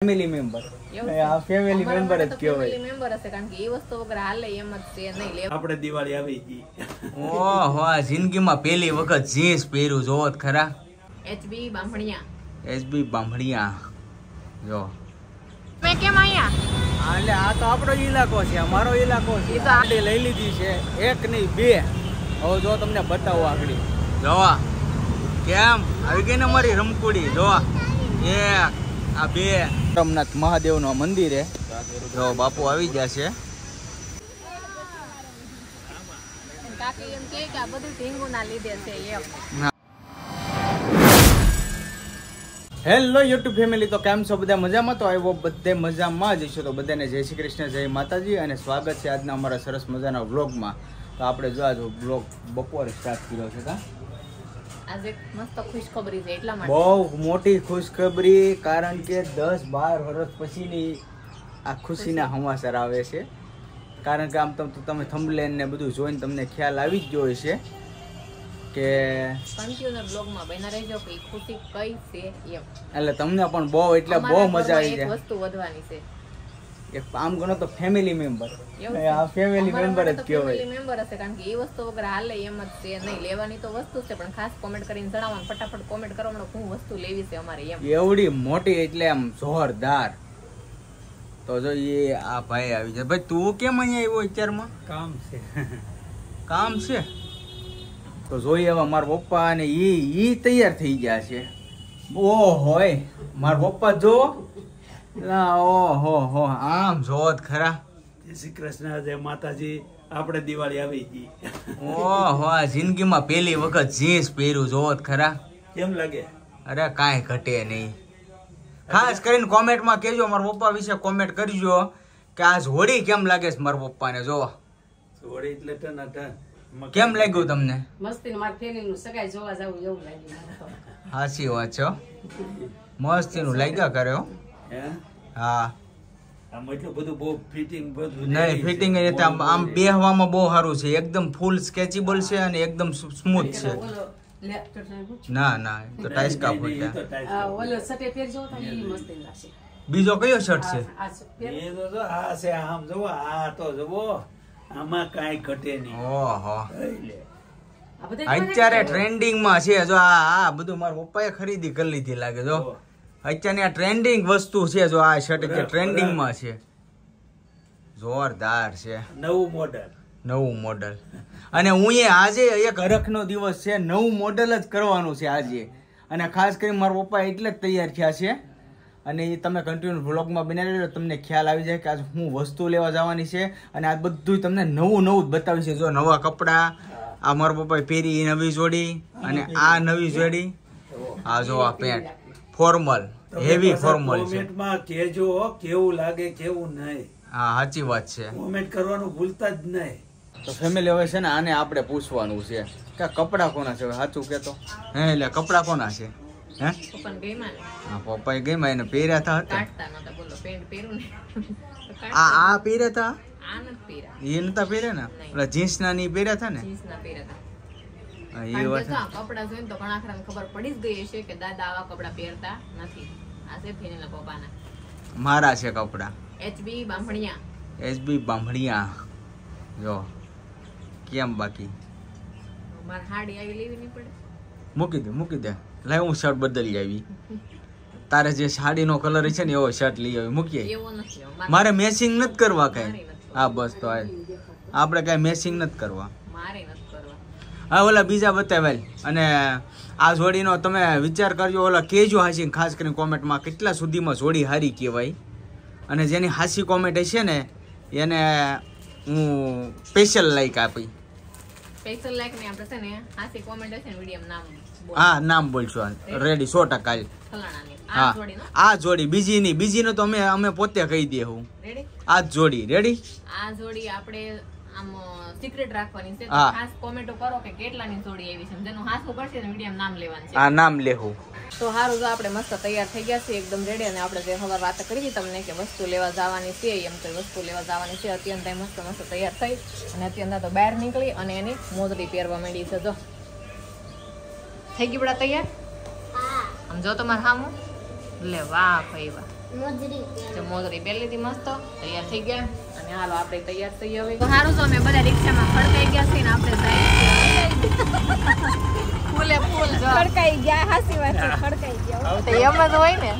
Family member આ family member જ કહેવાય. ફેમિલી મેમ્બર હશે કારણ કે એ વસ્તુ વગર હાલે એમ જ છે નહીં લે. આપણે દિવાળી આવી ગઈ. ઓહો જિંદગીમાં પહેલી વખત જીન્સ પહેર્યું જોત ખરા. એચબી બાંભણિયા જો મેં કેમ આયા એટલે આ તો આપણો ઇલાકો છે, અમારો ઇલાકો છે. ગાડી લઈ લીધી છે, એક નહીં બે. હવે જો તમને બતાવો આગળ જોવા કેમ આવી ગઈ ને અમારી રમકુડી. જોવા એક આ બે સોમનાથ મહાદેવ નું મંદિર છે. જો બાપુ આવી ગયા છે. કાકી એમ કે આ બધું ઢીંગુના લીધે છે એમ. હેલો યુટ્યુબ ફેમિલી, તો કેમ છો બધા? મજામાં? તો આવ્યો બધે મજામાં જ છો. તો બધાને જય શ્રી કૃષ્ણ, જય માતાજી અને સ્વાગત છે આજના અમારા સરસ મજાના વ્લોગમાં. તો આપણે જો આજ વ્લોગ બપોરે સ્ટાર્ટ કર્યો છે. આજે મસ્ત ખુશખબરી છે એટલા માટે. બહુ મોટી ખુશખબરી, કારણ કે 10-12 વર્ષ પછીની આ ખુશીના સમાચાર આવે છે. કારણ કે આમ તમે થંબનેલ ને બધું જોઈને તમને ખ્યાલ આવી જ ગયો હશે કે કન્ટિન્યુ બ્લોગમાં બના રહેજો કે ખુશી કઈ છે એમ. એટલે તમને પણ બહુ એટલે બહુ મજા આવી જાય. એક વસ્તુ વધવાની છે. એક આમ ગણો તો ફેમિલી મેમ્બર આ ફેમિલી મેમ્બર જ કહેવાય. ફેમિલી મેમ્બર હશે કારણ કે એ વસ્તુ વગર હાલે એમ જ છે નહીં. લેવાની તો વસ્તુ છે પણ ખાસ કોમેન્ટ કરીને જણાવવાનું, ફટાફટ કોમેન્ટ કરવાનો શું વસ્તુ લેવી છે અમારે એમ. એવડી મોટી એટલે આમ જોરદાર. તો જો એ આ ભાઈ આવી જાય. ભાઈ તું કેમ અહીંયા આવ્યો અત્યારમાં? કામ છે તો જોઈએ. હવે મારા પપ્પા અને ઈ તૈયાર થઈ ગયા છે. ઓહો મારા પપ્પા જો ઓહો આમ જોત ખરા. જય શ્રી કૃષ્ણ, જય માતાજી. આપણે દિવાળી આવી ગઈ. ઓહો જિંદગીમાં પહેલી વખત જીન્સ પહેર્યું જોત ખરા. કેમ લાગે? અરે કાંઈ ઘટે નહીં. ખાસ કરીને કોમેન્ટમાં કહેજો, મારા પપ્પા વિશે કોમેન્ટ કરજો કે આ હોળી કેમ લાગે છે મારા પપ્પાને. જો હોળી એટલે ટનાટન. કેમ લાગ્યું તમને? મસ્તી માર ફેમિલી નું સગાઈ જોવા જાવું એવું લાગ્યું. સાચી વાત છે, મસ્તીનું લાગ્યા કરે હો. હે હા આમ એટલું બધું બહુ ફિટિંગ બધું નહીં ફિટિંગ આમ બેહવામાં બહુ સારું છે. એકદમ ફૂલ સ્કેચેબલ છે અને એકદમ સ્મૂથ છે. ના ના તો ટાઈસકા ફૂટ્યા. ઓલો સટે પહેરજો તો ઈ મસ્તી લાગશે. બીજો કયો શર્ટ છે? એ તો જો આ છે, આમ જોવો આ તો જોવો, આમાં કાંઈ ઘટે નહીં. ઓહો લે અત્યારે ટ્રેન્ડિંગ માં છે. જો આ બધું મારા પપ્પાએ ખરીદી કરી લીધી લાગે. જો અત્યારની આ ટ્રેન્ડિંગ વસ્તુ છે. જો આ શર્ટ કે ટ્રેન્ડિંગ માં છે, જોરદાર છે. નવું મોડલ અને હું આજે એક હરખનો દિવસ છે, નવું મોડલ જ કરવાનું છે આજે. અને ખાસ કરીને મારા પપ્પા એટલે જ તૈયાર થયા છે. અને એ તમે કન્ટિન્યુ વ્લોગમાં બનાવી લો, તમને ખ્યાલ આવી જાય કે આજ હું વસ્તુ લેવા જવાની છે. અને આ બધું તમને નવું જ બતાવી છે. જો નવા કપડા, આ મારા પપ્પાએ પહેરી નવી જોડી, અને આ નવી જોડી. આ જો આ પેન્ટ ફોર્મલ, હેવી ફોર્મલ છે. કોમેન્ટમાં કહેજો કેવું લાગે કેવું નહીં. હા સાચી વાત છે, કોમેન્ટ કરવાનું ભૂલતા જ નહીં. તો ફેમિલી હવે છે ને આને આપણે પૂછવાનું છે કે કપડા કોના છે. સાચું કેતો હે? એટલે કપડા કોના છે? હે પપ્પાને ગઈમાં ને હા પપ્પાએ ગઈ એને પહેર્યા હતા. કાઢતા નતા. બોલો પેન્ટ પહેરું ને આ પહેર્યા હતા. આ નથી પહેરા. એ નતા પહેર્યા ને, એટલે જીન્સ ના ની પહેર્યા હતા ને. જીન્સ ના પહેરા હતા. એ વાત કપડા જોઈને તો ઘણા ખરાને ખબર પડી જ ગઈ છે કે દાદા આવા કપડા પહેરતા નથી. આ છે ફેનેલા પપ્પાના. મારા છે કપડા. એચબી બાંભણિયા જો કેમ બાકી મારે હાડી આવી લેવી નહીં પડે. મૂકી દે લાય હું શર્ટ બદલી આવી. તારે જે સાડીનો કલર છે ને એવો શર્ટ લઈ આવી મૂકીએ. એવો નથી મારે મેચિંગ નથી કરવા કઈ. હા બસ તો આપણે કઈ મેચિંગ નથી કરવા. મારે નથી કરવા. હા ઓલા બીજા બતાવેલ. અને આ જોડીનો તમે વિચાર કરજો, ઓલા કેજો હાસી ખાસ કરીને કોમેન્ટમાં કેટલા સુધીમાં જોડી હારી કહેવાય. અને જેની હાસી કોમેન્ટ હશે ને એને હું સ્પેશિયલ લાઈક આપી. સ્પેશિયલ લાઈક ને આપણે છે ને હાસી કોમેન્ટ હશે ને વિડિયો નામ હા નામ બોલશો. રેડી 100% ફલાણાની. હા આ જોડી બીજીનો તો અમે પોતે કહી દે હું. રેડી આ જોડી રેડી. આ જોડી આપણે આમ સિક્રેટ રાખવાની છે. તો ખાસ કોમેન્ટો કરો કે કેટલાની જોડી આવી છે. જેનું હાસું પડશે ને વિડિયો નામ લેવાનું છે. આ નામ લેવું. તો સારું, જો આપણે મસ્ત તૈયાર થઈ ગયા છે એકદમ રેડી. અને આપણે જે હવે વાત કરી તમને કે વસ્તુ લેવા જવાની છે, એમ તો વસ્તુ લેવા જવાની છે. અત્યંત મસ્ત તૈયાર થઈ અને અત્યંત તો બહાર નીકળી અને એની મોજડી પહેરવા માંડી છે. જો થઈ ગઈ બડા તૈયાર. આમ જો તમારે સામું લે. વાહ ભાઈ વાહ. મોજરી પહેરી લીધી મસ્ત તૈયાર થઈ ગયા અને હાલો આપણે તૈયાર થઈ હવે તો સારું તો અમે બધા રિક્ષામાં ખડકાઈ ગયા છે ને આપણે ફૂલે ફૂલ ખડકાઈ ગયા હાસી વાત છે ખડકાઈ ગયા તો એમ જ હોય ને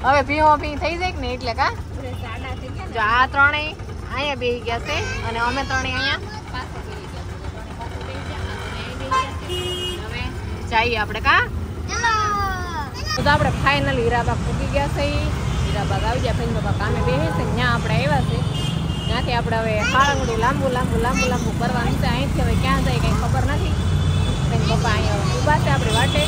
હવે ભીમો ભી થઈ જાય ને એટલે કા સાડા થઈ ગયા જો આ ત્રણેય અહીંયા બેસી ગયા છે અને અમે ત્રણેય અહીંયા પાસે બેસી ગયા હવે જઈએ આપણે કા તો આપણે ફાઇનલી હીરાબાગ પૂગી ગયા છે હીરાબાગ આવી ગયા ફેન બાબા કામે બેસે છે ત્યાં આપણે આવ્યા છે ત્યાંથી આપણે હવે હાળંગડી લાંબુ કરવાનું છે અહીંથી હવે ક્યાં જાય કંઈ ખબર નથી ફેન પપ્પા અહીંયા ઊભા છે આપણી વાટે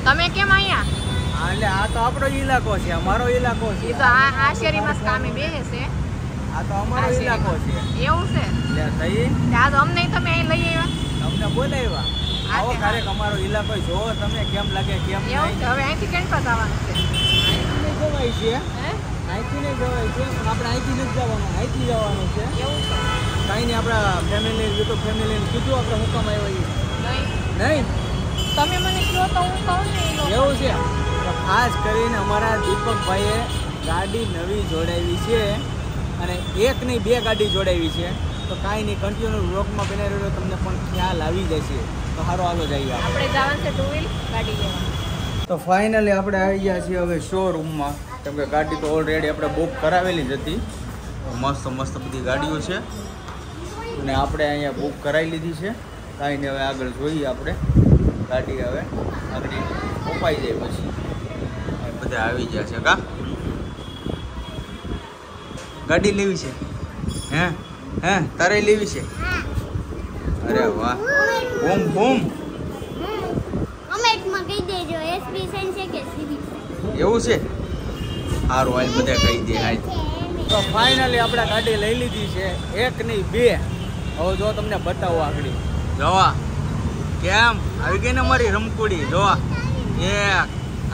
તમે કેમ અહીંયા એટલે આ તો આપણો ઇલાકો છે, અમારો ઇલાકો છે. એ તો આ શેરીમાં જ કામે બેસે છે આ તો અમારો ઇલાકો છે. એવું છે એટલે થઈ આ તો અમને તમે અહીં લઈ આવ્યા તમને બોલાવ્યા. આવો ક્યારેક અમારો ઇલાકો જોવો તમે કેમ લાગે કેમ એવું નહીં. છે હવે અહીંથી કેમ જવાનું છે અહીંથી જવાય છે, હે અહીંથી નહીં જવાય છે, પણ આપણે અહીંથી નથી જવાનું, અહીંથી જવાનું છે. એવું છે કાંઈ નહીં, આપણા ફેમિલી યુટ્યુબ ફેમિલીને કીધું આપણે હું કામ આવ્યા નહીં નહીં. તમે મને કહો તો હું કહું ને એ લોકો. એવું છે તો ખાસ કરીને અમારા દીપકભાઈએ ગાડી નવી જોડાવી છે અને એક નહીં 2 ગાડી જોડાવી છે. તો કાંઈ નહીં, કન્ટિન્યુ વ્લોગમાં બનાવી રહ્યો તમને પણ ખ્યાલ આવી જશે. તો સારો હાલો જઈએ આપણે જવાનું છે 2 વ્હીલ ગાડી લેવા. તો ફાઇનલી આપણે આવી ગયા છીએ હવે શોરૂમમાં, કેમ કે ગાડી તો ઓલરેડી આપણે બુક કરાવેલી જ હતી. મસ્ત મસ્ત બધી ગાડીઓ છે અને આપણે અહીંયા બુક કરાવી લીધી છે. કાંઈ નહીં, હવે આગળ જોઈએ આપણે ગાડી હવે આગળ અપાઈ જાય પછી બધા આવી ગયા છે. કા ગાડી લેવી છે? હે હે તારે લેવી છે? અરે વાહ, બૂમ બૂમ. કમેન્ટમાં કહી દેજો એસબી સાઈન છે કે સીબી એવું છે? સારું, હાલ બધા કહી દે. હાલ તો ફાઇનલી આપણે ગાડી લઈ લીધી છે, એક નહીં 2. હવે જો તમને બતાવો આગળ જોવા કેમ આવી ગઈ ને અમારી રમકુડી. જોવા 1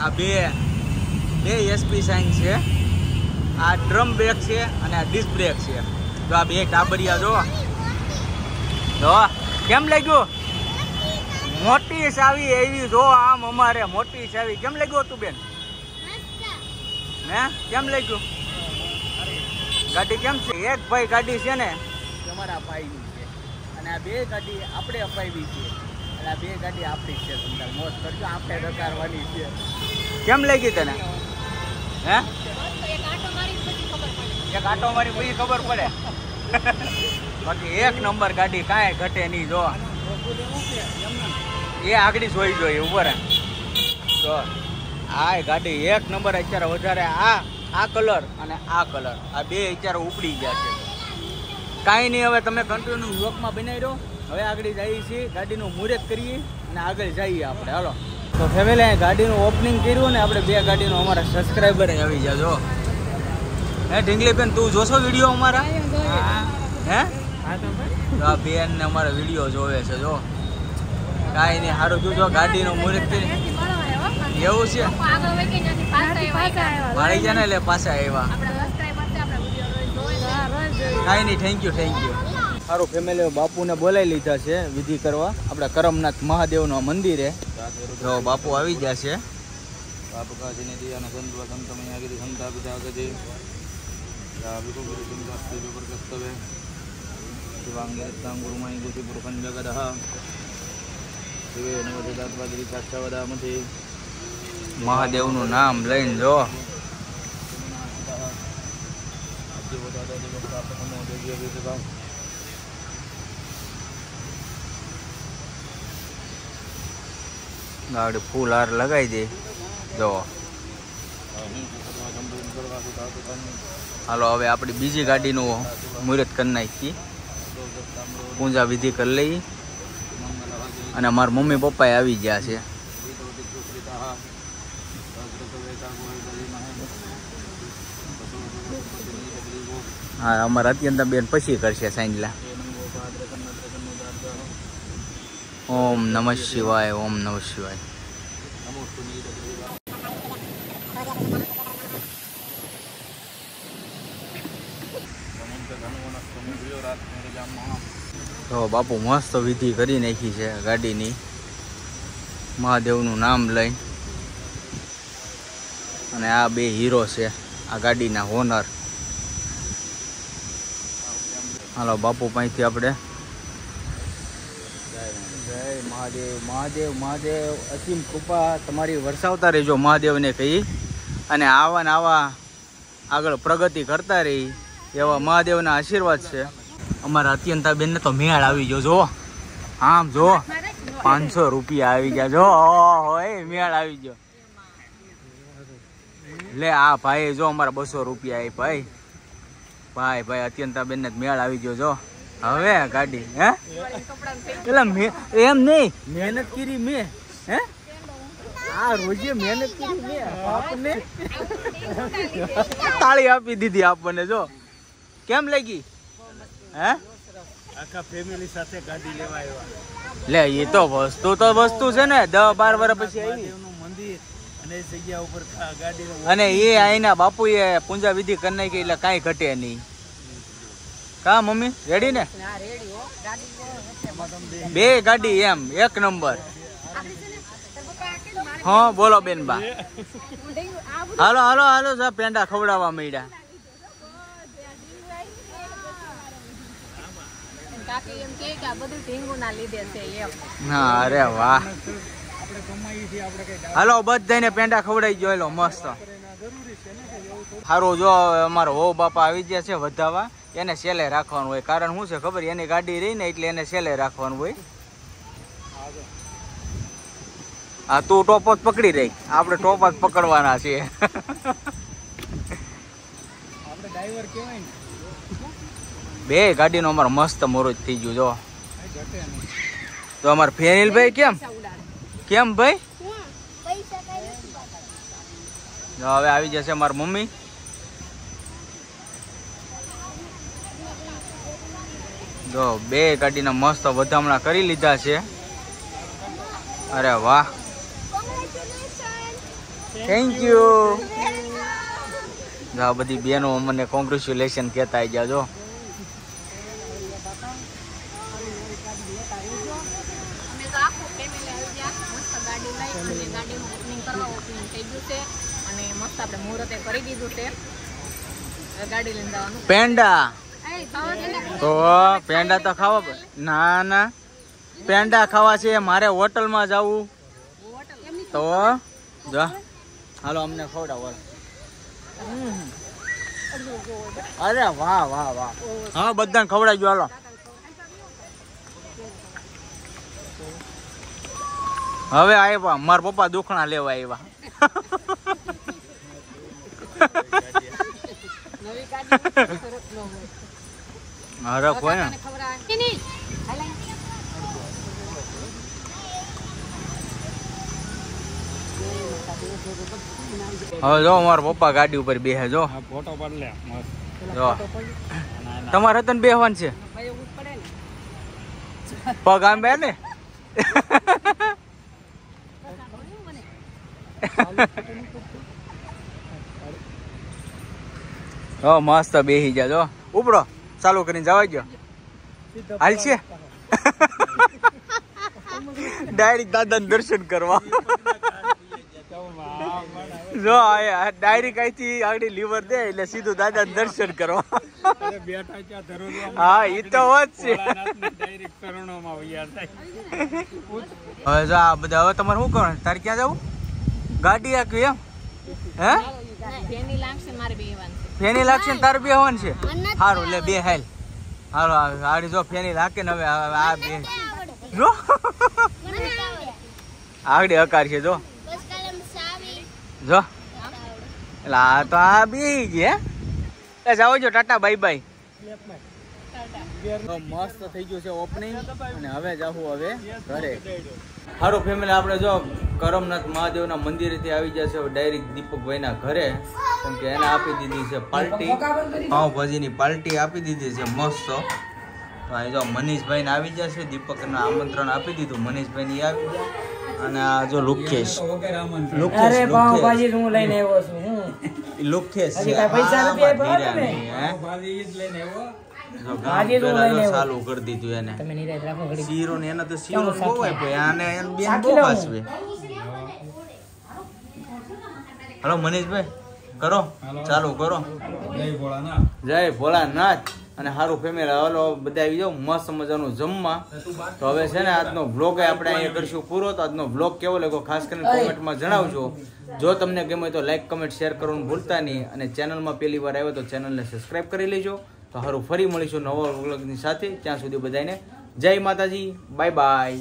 આ 2 એસપી સાઈન છે, આ ડ્રમ બ્રેક છે અને આ ડિસ્ક બ્રેક છે. જો આ 2 ટાબરિયા જો કેમ લાગ્યું? મોટી ચાવી એવી જો આમ અમારે મોટી ચાવી. કેમ લાગ્યું હતું બેન? હે કેમ લાગ્યું? ગાડી કેમ છે? એક ભાઈ ગાડી છે ને તમારા ભાઈની છે અને આ 2 ગાડી આપણે અપાવી છે અને આ 2 ગાડી આપણી છે. તમને મોજ કરજો, આપણે રકારવાની છે. કેમ લાગી તને? હે એક આટો મારી પછી ખબર પડે. બાકી 1 નંબર ગાડી, કાંઈ ઘટે નહીં. જો એ આગળ જોઈ જોઈએ ઉપર. તો આ ગાડી 1 નંબર. અત્યારે વધારે આ કલર અને આ કલર આ 2 અત્યારે ઉપડી ગયા છે. કાંઈ નહીં, હવે તમે કન્ટિન્યુ વ્લોગમાં બનાવી દો. હવે આગળ જઈએ છીએ, ગાડીનું મુહૂર્ત કરીએ અને આગળ જઈએ આપણે. હાલો તો ફેમિલી ગાડીનું ઓપનિંગ કર્યું ને આપણે 2 ગાડીનું અમારા સબસ્ક્રાઈબર આવી જાજો. હે ઢીંગલી બેન, તું જોશો વિડીયો અમારા? હે તો આ બેન ને અમારા વિડીયો જોવે છે. જો કાંઈ નહીં, સારું જોજો. ગાડીનું મુહૂર્ત કરી એવું છે મારી જાય ને એટલે પાછા આવ્યા. કાંઈ નહીં, થેન્ક યુ. સારું ફેમિલી, બાપુને બોલાવી લીધા છે વિધિ કરવા આપણા કરમનાથ મહાદેવના મંદિરે. જો બાપુ આવી ગયા છે. બાપુ કાજીને દિયાના સંતવા સંતમય આગળ સંતા પિતા આગળ રાવિકો ગુરુ સંતાસ્તે પર કસ્તવે શિવાંગે રત્તાં ગુરુમાઈ ગુતિ પુરુષં જગદઃ શિવે નવદે દાતવાદરી સાક્ષાવદામથી મહાદેવનું નામ લઈને જો ગાડી ફૂલ હાર લગાવી દે. જો હાલો હવે આપણી બીજી ગાડીનું મુહૂર્ત કરી નાખી, પૂજા વિધિ કરી લઈ અને અમારા મમ્મી પપ્પા આવી ગયા છે. હા અમારા અત્યંત બેન પછી કરશે સાંજલા. ઓમ નમઃ શિવાય, ઓમ નમઃ શિવાય. તો બાપુ મસ્ત વિધિ કરી નાખી છે ગાડીની, મહાદેવનું નામ લઈ. અને આ બે હીરો છે આ ગાડીના ઓનર. હાલો બાપુ પાસેથી આપણે જય મહાદેવ. મહાદેવ મહાદેવ અસીમ કૃપા તમારી વરસાવતા રહેજો મહાદેવને કહી, અને આવા ને આવા આગળ પ્રગતિ કરતા રહી એવા મહાદેવના આશીર્વાદ છે. અમારા અત્યંતાબેનને તો મેળ આવી ગયો. જો આમ જો 500 રૂપિયા આવી ગયા. જો હોય મેળ આવી ગયો. લે આ ભાઈ જો અમારા 200 રૂપિયા આવી ભાઈ. ભાઈ ભાઈ અત્યંતાબેન ને મેળ આવી ગયો. જો હવે ગાડી હે પેલા એમ નહીં મહેનત કરી મેં હે આ રોજે મહેનત કરી મેં આપને તાળી આપી દીધી આપણને. જો કેમ લાગી હે? આખા ફેમિલી સાથે ગાડી લેવા આવ્યા. લે એ તો વસ્તુ છે ને 10-12 વર્ષ પછી આવી મંદિર અને એ જગ્યા ઉપર ગાડી અને એ આઈના બાપુએ પૂજા વિધિ કરી નાખી એટલે કાંઈ ઘટે નહીં. કા મમ્મી રેડી ને? બે ગાડી એમ એક નંબર. હા બોલો બેન બા. હાલો હાલો હાલો જા પેંડા ખવડાવવા માંડ્યા. હા અરે વાહ. હાલો બધાને પેંડા ખવડાવી ગયો. હાલો મસ્ત સારું. જો અમારો વહુ બાપા આવી ગયા છે વધાવા, એને સેલે રાખવાનું હોય. કારણ શું છે ખબર? એની ગાડી રહી ને એટલે એને સેલે રાખવાનું હોય. હા તું ટોપો જ પકડી રહી, આપણે ટોપ જ પકડવાના છીએ. બે ગાડીનો અમારો મસ્ત મોરજ થઈ ગયું. જો તો અમારે ફેનિલભાઈ કેમ કેમ ભાઈ? જો હવે આવી જશે મારી મમ્મી. જો બે ગાડીના મસ્ત વધામણા કરી લીધા છે. અરે વાહ થેન્ક યુ. જો બધી બેનો અમને કોંગ્રેચ્યુલેશન કહેતા આવી ગયા. જો પેંડા તો પેંડા તો ખાવા. ના ના પેંડા ખાવા છે મારે. હોટલમાં જવું તો જો હાલો અમને ખવડાવો. અરે વાહ વાહ વાહ. હા બધાને ખવડાવી ગયો. હાલો હવે આવ્યા મારા પપ્પા દુખણા લેવા આવ્યા. અરે કોઈ હવે જો મારા પપ્પા ગાડી ઉપર બેસે. જો ફોટો પાડ લે. જો તમારે હતા ને બેહવાનું છે પગ આમ બે ને. મસ્ત બેસી જા. જો ઉપડો ચાલુ કરીને જવા ગયો. હાલ છે ડાયરેક્ટ દાદા દર્શન કરવા. જો ડાયરેક્ટ અહીંથી આગળ લીવર દે એટલે સીધું દાદા દર્શન કરવા. હા એ તો હોત છે. હવે જો આ બધા હવે તમારે શું કરવાનું? તારે ક્યાં જવું? ગાડી આખી એમ હે ફેની લાગશે ને તારે બે હોવાનું છે. સારું લે બે હાલ. હાલો આડી જો ફેની લાગે ને હવે આ બે જો આગળ અકાર છે. જો જો એટલે આ તો આ બે ગયા. જાઓ જો ટાટા બાય બાય. મસ્ત થઈ ગયું છે ઓપનિંગ અને હવે જાવું હવે ઘરે. સારું ફેમિલી આપણે જો કરમનાથ મહાદેવના મંદિરેથી આવી જશે ડાયરેક્ટ દીપકભાઈના ઘરે, કેમ કે એને આપી દીધી છે પાર્ટી. પાવભાજીની પાર્ટી આપી દીધી છે મસ્ત. તો અહીં જો મનીષભાઈને આવી જશે. દીપકના આમંત્રણ આપી દીધું. મનીષભાઈ આવી ગયા અને આ જો લુખેશ ચાલુ કરી દીધું એને. શીરો ને એને તો શીરો બહુ આપ્યો. આને બેન બહુ ખાસવે. હાલો મનીષભાઈ કરો ચાલુ કરો. જય ભોળાનાથ. અને સારું ફેમિલી હાલો બધા આવી જાઓ મસ્ત મજાનું જમવા. તો હવે છે ને આજનો વ્લોગ આપણે અહીંયા કરીશું પૂરો. તો આજનો વ્લોગ કેવો લાગ્યો ખાસ કરીને કોમેન્ટમાં જણાવજો. જો તમને ગમે તો લાઈક કમેન્ટ શેર કરવાનું ભૂલતા નહીં. અને ચેનલમાં પહેલી વાર આવ્યો તો ચેનલને સબસ્ક્રાઈબ કરી લેજો. તો સારું ફરી મળીશું નવા વ્લોગની સાથે. ત્યાં સુધી બધાને જય માતાજી. Bye bye.